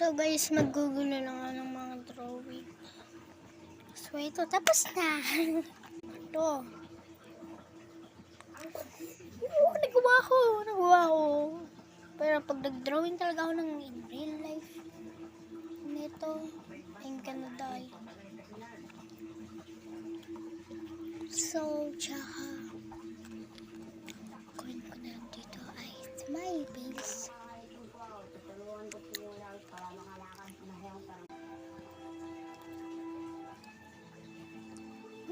So guys, maggugulo lang ako ng mga drawing. So ito, tapos na. Ito. Nagawa ko. Pero pag nag-drawing talaga ako ng in real life, nito, I'm gonna die. So, tsaka, gawin ko na lang dito ay my base.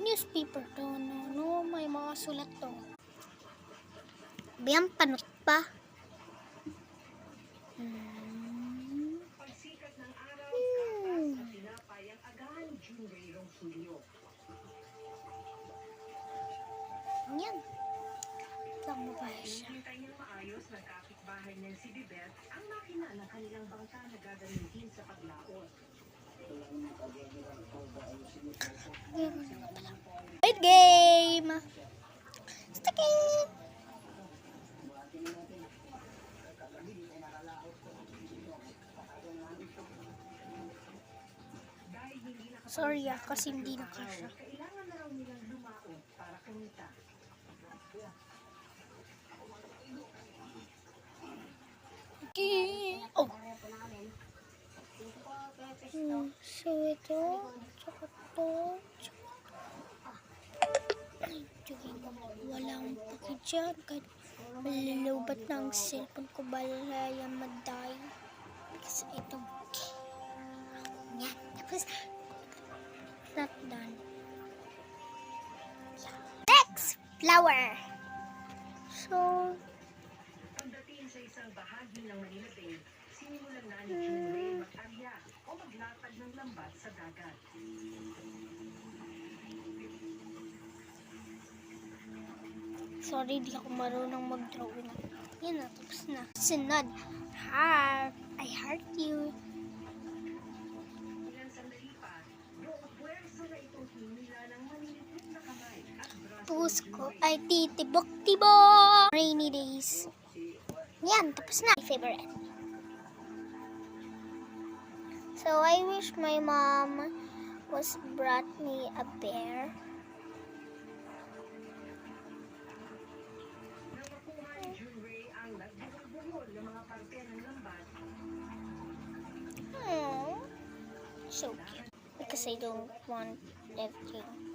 Newspaper to, no, may mga sulat to. Biyang panot pa. Yan. Lang mo ba siya? Hinintay niyang maayos ng kapitbahay niyang si Bibet ang makina ng kanilang bangka na gagamitin sa paglaot. Wait, game! Stick it! Sorry kasi hindi nakasya. Kailangan na raw nilang lumaot para kumita. Okay. Oh. So ito, tsaka to, walang paki dyan. Kahit malulubat na ang cellphone ko, balaya maday. Kasi ito, yan, tapos not done. Next, flower. So, Pagdating sa isang bahagi ng Manila Bay, sinimulan na ni Junray mag-arya o maglatag ng lambat sa dagat. sorry, di ako marunong mag-drawing. Yan na, tapos na. Sunod, heart. I heart you. Ilang sandali pa, buong puwersa na itong hinila ng manilipid na kamay at braso Puso ko ay titibok-tibok. Rainy days. Yan, tapos na. My favorite. So, I wish my mom was brought me a bear. Nang makuha ni Junray ang nagbuhol-buhol ng mga parte ng lambat, Oh, so cute. Because I don't want everything